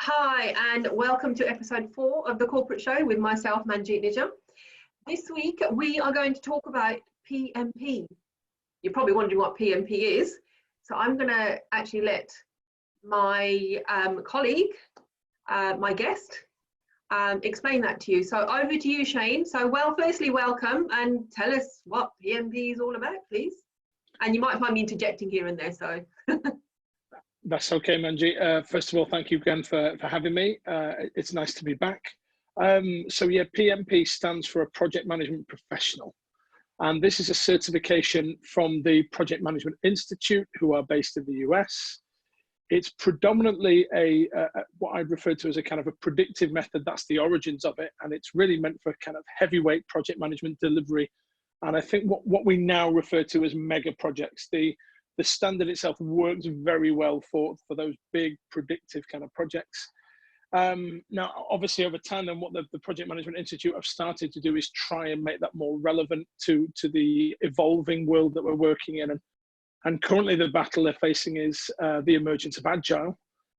Hi, and welcome to episode 4 of the Corporate Show with myself, Manjeet Nijam. This week, we are going to talk about PMP. You're probably wondering what PMP is. So I'm going to actually let my colleague, my guest, explain that to you. So over to you, Shane. So, firstly, welcome, and tell us what PMP is all about, please. And you might find me interjecting here and there, so. That's okay, Manjeet. First of all, thank you again for having me. It's nice to be back. So yeah, PMP stands for a Project Management Professional. And this is a certification from the Project Management Institute, who are based in the US. It's predominantly what I'd refer to as a kind of a predictive method. That's the origins of it. And it's really meant for kind of heavyweight project management delivery. And I think what we now refer to as mega projects. The standard itself works very well for those big predictive kind of projects. Now, obviously, over time, then what the Project Management Institute have started to do is try and make that more relevant to the evolving world that we're working in. And currently, the battle they're facing is the emergence of Agile.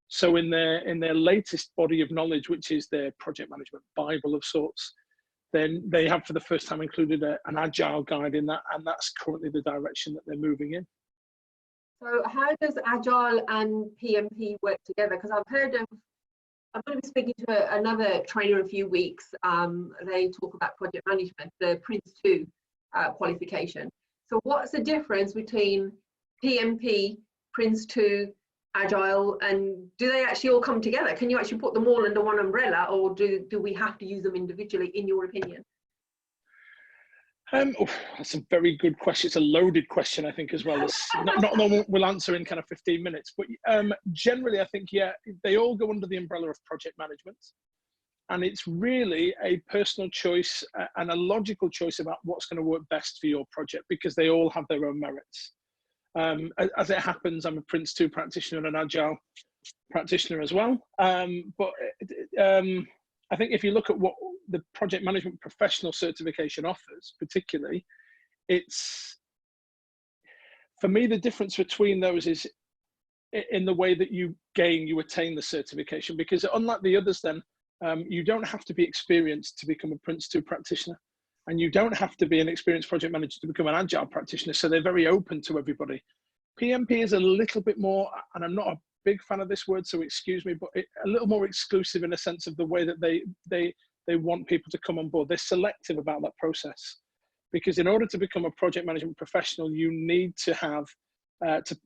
So in their latest body of knowledge, which is their Project Management Bible of sorts, then they have for the first time included an Agile guide in that, and that's currently the direction that they're moving in. So how does Agile and PMP work together? Because I'm going to be speaking to another trainer in a few weeks. They talk about project management, the Prince 2 qualification. So what's the difference between PMP, Prince 2, Agile, and do they actually all come together? Can you actually put them all under one umbrella, or do we have to use them individually, in your opinion? That's a very good question. It's a loaded question, I think, as well. As not one we'll answer in kind of 15 minutes. But generally, I think, yeah, they all go under the umbrella of project management. And it's really a personal choice and a logical choice about what's going to work best for your project, because they all have their own merits. As it happens, I'm a Prince 2 practitioner and an Agile practitioner as well. I think if you look at what the Project Management Professional certification offers, particularly, it's, for me, the difference between those is in the way that you attain the certification, because unlike the others then, you don't have to be experienced to become a Prince 2 practitioner, and you don't have to be an experienced project manager to become an Agile practitioner, so they're very open to everybody. PMP is a little bit more, and I'm not a big fan of this word, so excuse me, but a little more exclusive in a sense of the way that they want people to come on board. They're selective about that process, because in order to become a project management professional, you need to have,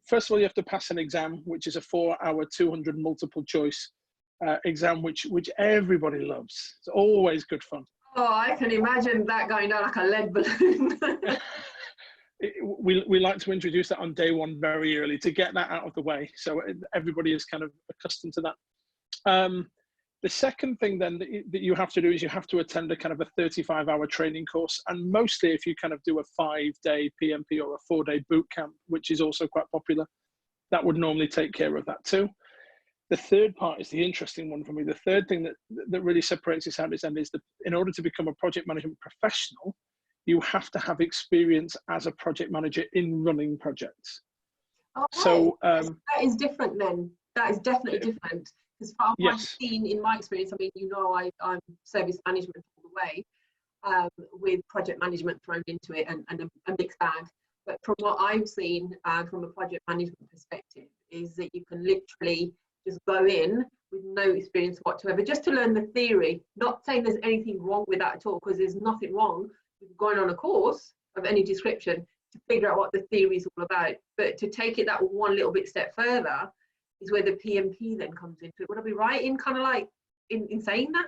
first of all, you have to pass an exam, which is a 4-hour, 200 multiple choice exam, which everybody loves. It's always good fun. Oh, I can imagine that going down like a lead balloon. We like to introduce that on day one very early to get that out of the way, so everybody is kind of accustomed to that. The second thing then that you have to do is you have to attend a kind of a 35-hour training course, and mostly if you kind of do a 5-day PMP or a 4-day boot camp, which is also quite popular, that would normally take care of that too. The third part is the interesting one for me. The third thing that really separates this out is that in order to become a project management professional, you have to have experience as a project manager in running projects. Okay. So that is different then. That is definitely different. Because from what I've seen in my experience, I mean, you know, I'm service management all the way, with project management thrown into it and a mixed bag. But from what I've seen from a project management perspective is that you can literally just go in with no experience whatsoever, just to learn the theory. Not saying there's anything wrong with that at all, because there's nothing wrong with going on a course of any description to figure out what the theory is all about. But to take it that one little bit step further is where the PMP then comes into it. Would I be right in kind of like in saying that?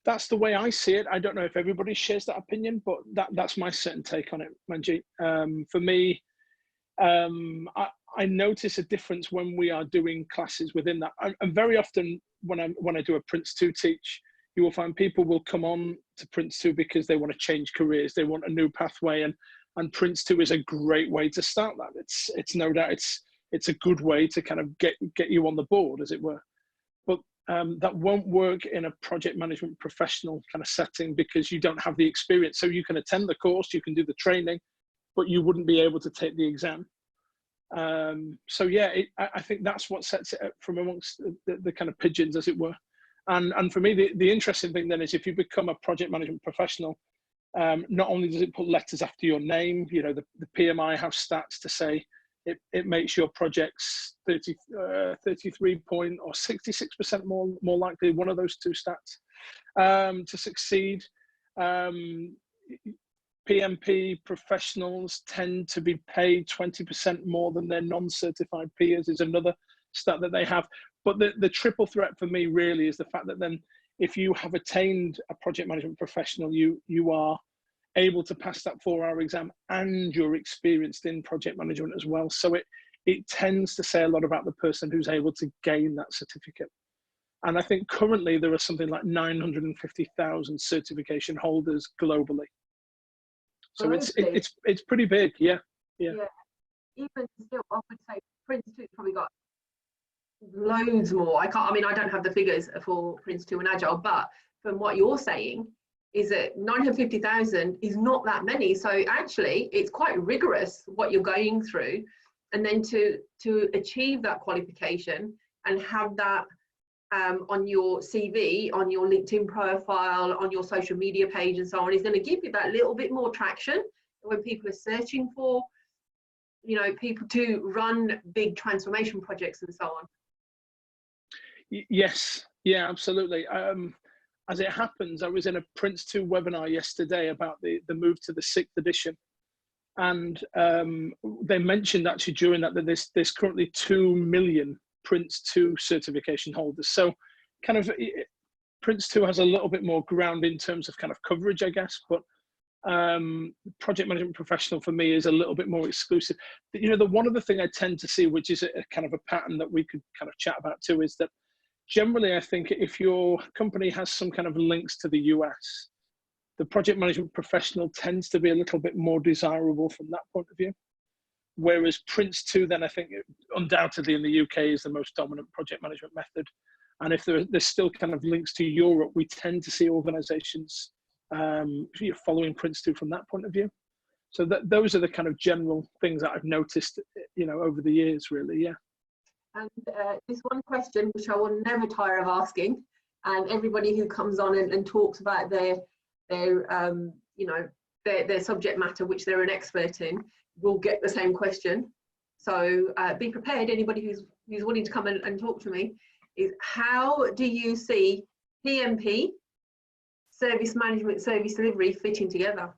That's the way I see it. I don't know if everybody shares that opinion, but that's my certain take on it, Manjeet. For me, I notice a difference when we are doing classes within that. And very often when I do a Prince 2 teach, you will find people will come on to Prince 2 because they want to change careers, they want a new pathway, and Prince 2 is a great way to start that. It's no doubt it's a good way to kind of get you on the board, as it were. But that won't work in a project management professional kind of setting, because you don't have the experience. So you can attend the course, you can do the training, but you wouldn't be able to take the exam. So yeah, I think that's what sets it up from amongst the kind of pigeons, as it were. And for me, the interesting thing then is if you become a project management professional, not only does it put letters after your name, you know, the PMI have stats to say it makes your projects 33 point or 66% more likely, one of those two stats, to succeed. PMP professionals tend to be paid 20% more than their non-certified peers is another stat that they have. But the triple threat for me really is the fact that then if you have attained a project management professional, you are able to pass that 4-hour exam and you're experienced in project management as well. So it tends to say a lot about the person who's able to gain that certificate. And I think currently there are something like 950,000 certification holders globally. So it's pretty big, yeah. Even still, I would say Prince 2 probably got loads more. I don't have the figures for Prince 2 and Agile, but from what you're saying is that 950,000 is not that many. So actually it's quite rigorous what you're going through, and then to achieve that qualification and have that on your CV, on your LinkedIn profile, on your social media page and so on, is going to give you that little bit more traction when people are searching for, you know, people to run big transformation projects and so on. Yes, yeah, absolutely. As it happens, I was in a Prince 2 webinar yesterday about the move to the 6th edition. And they mentioned actually during that there's currently 2 million Prince 2 certification holders. So kind of Prince 2 has a little bit more ground in terms of kind of coverage, I guess, but project management professional for me is a little bit more exclusive. You know, the one other thing I tend to see, which is a kind of a pattern that we could kind of chat about too, is that generally I think if your company has some kind of links to the US, the project management professional tends to be a little bit more desirable from that point of view. Whereas Prince 2, then I think undoubtedly in the UK is the most dominant project management method. And if there's still kind of links to Europe, we tend to see organizations following Prince 2 from that point of view. So those are the kind of general things that I've noticed, you know, over the years, really, yeah. And this one question, which I will never tire of asking, and everybody who comes on and talks about their subject matter, which they're an expert in, will get the same question. So be prepared, anybody who's willing to come and talk to me, is how do you see PMP, service management, service delivery fitting together?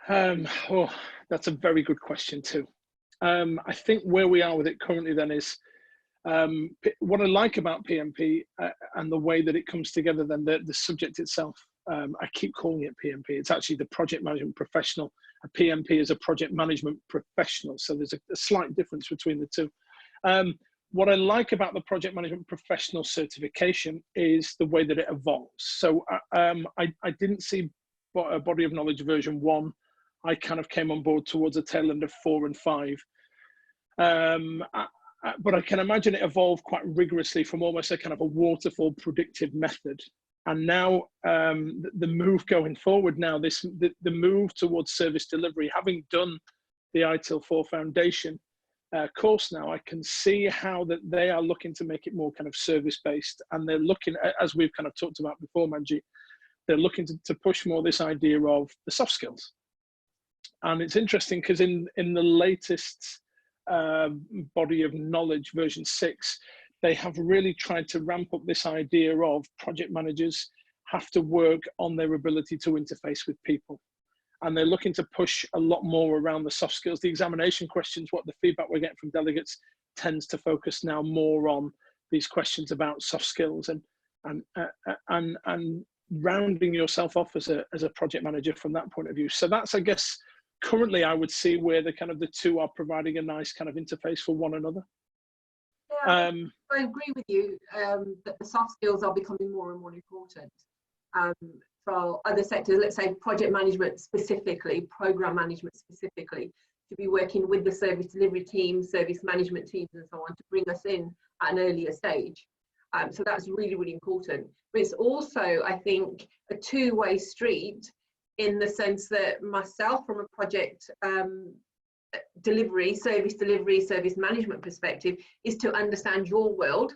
That's a very good question too. I think where we are with it currently then is, what I like about PMP and the way that it comes together then, the subject itself, I keep calling it PMP. It's actually the project management professional. A PMP is a project management professional. So there's a slight difference between the two. What I like about the project management professional certification is the way that it evolves. So I didn't see a body of knowledge version 1. I kind of came on board towards the tail end of 4 and 5. But I can imagine it evolved quite rigorously from almost a kind of a waterfall predictive method. And now the move going forward now, the move towards service delivery, having done the ITIL 4 Foundation course now, I can see how that they are looking to make it more kind of service-based. And they're looking, as we've kind of talked about before, Manji, they're looking to push more this idea of the soft skills. And it's interesting because in the latest body of knowledge, version 6, they have really tried to ramp up this idea of project managers have to work on their ability to interface with people. And they're looking to push a lot more around the soft skills. The examination questions, what the feedback we're getting from delegates tends to focus now more on these questions about soft skills and rounding yourself off as a project manager from that point of view. So that's, I guess, currently I would see where the two are providing a nice kind of interface for one another. Yeah, I agree with you that the soft skills are becoming more and more important for other sectors. Let's say project management specifically, program management specifically, to be working with the service delivery teams, service management teams and so on to bring us in at an earlier stage. So that's really, really important. But it's also, I think, a two-way street in the sense that myself from a project delivery, service management perspective is to understand your world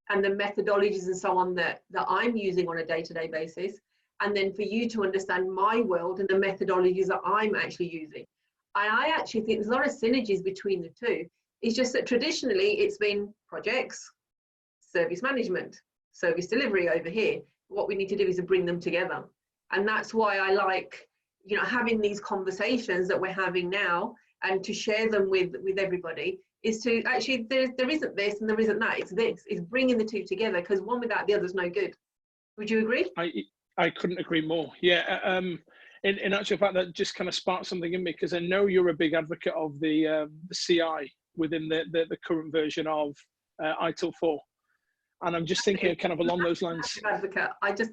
and the methodologies and so on that I'm using on a day-to-day basis. And then for you to understand my world and the methodologies that I'm actually using. I actually think there's a lot of synergies between the two. It's just that traditionally it's been projects, service management, service delivery over here. What we need to do is to bring them together. And that's why I like, you know, having these conversations that we're having now and to share them with everybody, is to actually, there isn't this and there isn't that, it's this. It's bringing the two together, because one without the other is no good. Would you agree? I couldn't agree more. Yeah. In actual fact, that just kind of sparked something in me, because I know you're a big advocate of the CI within the current version of Ep4. And I'm just thinking kind of along those lines. Advocate. I just,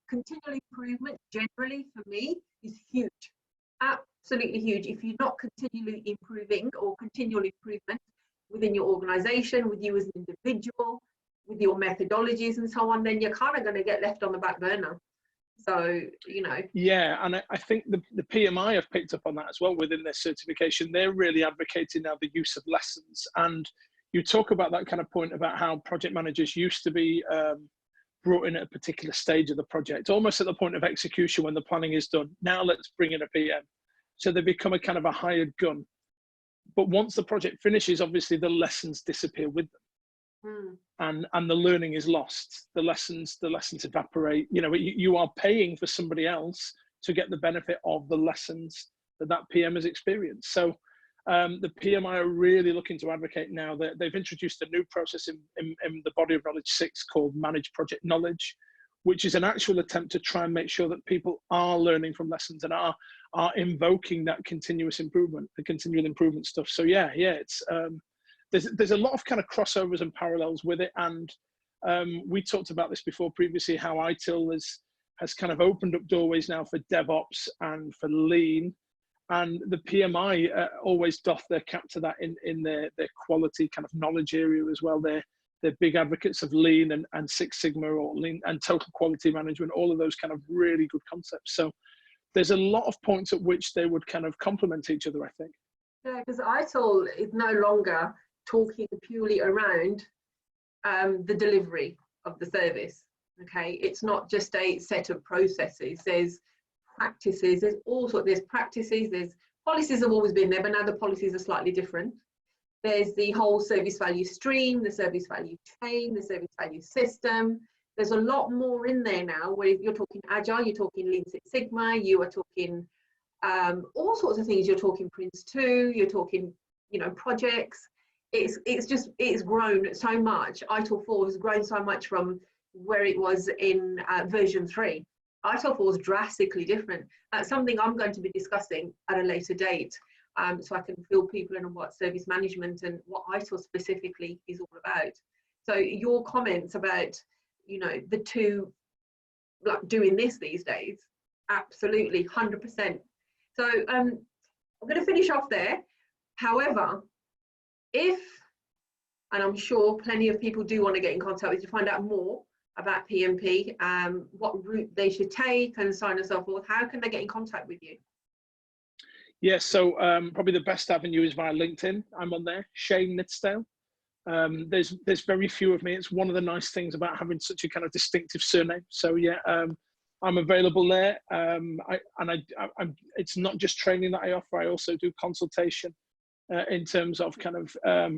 continual improvement generally for me is huge, absolutely huge. If you're not continually improving or continual improvement within your organization, with you as an individual, with your methodologies and so on, then you're kind of going to get left on the back burner. So, you know. Yeah, and I think the PMI have picked up on that as well within their certification. They're really advocating now the use of lessons. And you talk about that kind of point about how project managers used to be brought in at a particular stage of the project, almost at the point of execution when the planning is done. Now let's bring in a PM. So they become a kind of a hired gun. But once the project finishes, obviously the lessons disappear with them. And the learning is lost. The lessons evaporate. You know, you are paying for somebody else to get the benefit of the lessons that PM has experienced. So the PMI are really looking to advocate now that they've introduced a new process in the body of knowledge 6 called Managed Project Knowledge, which is an actual attempt to try and make sure that people are learning from lessons and are invoking that continuous improvement, the continual improvement stuff. So yeah, it's there's a lot of kind of crossovers and parallels with it. And we talked about this before previously, how ITIL has kind of opened up doorways now for DevOps and for Lean. And the PMI always doff their cap to that in their quality kind of knowledge area as well. They're big advocates of Lean and Six Sigma, or Lean and total quality management, all of those kind of really good concepts. So there's a lot of points at which they would kind of complement each other, I think. Yeah, because ITIL is no longer talking purely around the delivery of the service. Okay, it's not just a set of processes. There's practices, there's all sorts, there's practices, there's policies have always been there, but now the policies are slightly different. There's the whole service value stream, the service value chain, the service value system. There's a lot more in there now, where you're talking agile, you're talking Lean Six Sigma, you are talking all sorts of things. You're talking Prince 2, you're talking, you know, projects. It's grown so much. Ep4 has grown so much from where it was in version 3. Ep4 is drastically different. That's something I'm going to be discussing at a later date, so I can fill people in on what service management and what ITIL specifically is all about. So your comments about, you know, the two, like doing this these days, absolutely 100%. So I'm going to finish off there. However, if, and I'm sure plenty of people do want to get in contact with you to find out more about PMP, what route they should take and so on and so forth, how can they get in contact with you? Yeah, so probably the best avenue is via LinkedIn. I'm on there, Shane Nitsdale. There's very few of me. It's one of the nice things about having such a kind of distinctive surname. So yeah, I'm available there. It's not just training that I offer. I also do consultation in terms of kind of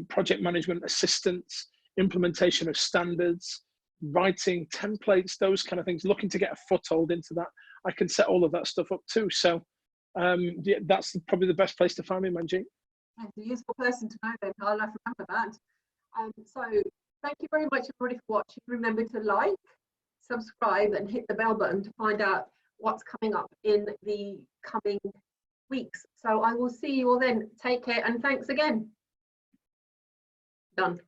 project management assistance, implementation of standards, writing templates, those kind of things, looking to get a foothold into that. I can set all of that stuff up too. So yeah, that's probably the best place to find me, Manjeet. That's a useful person to know then. I'll have to remember that. So thank you very much everybody for watching. Remember to like, subscribe and hit the bell button to find out what's coming up in the coming weeks. So I will see you all then. Take care and thanks again. Done.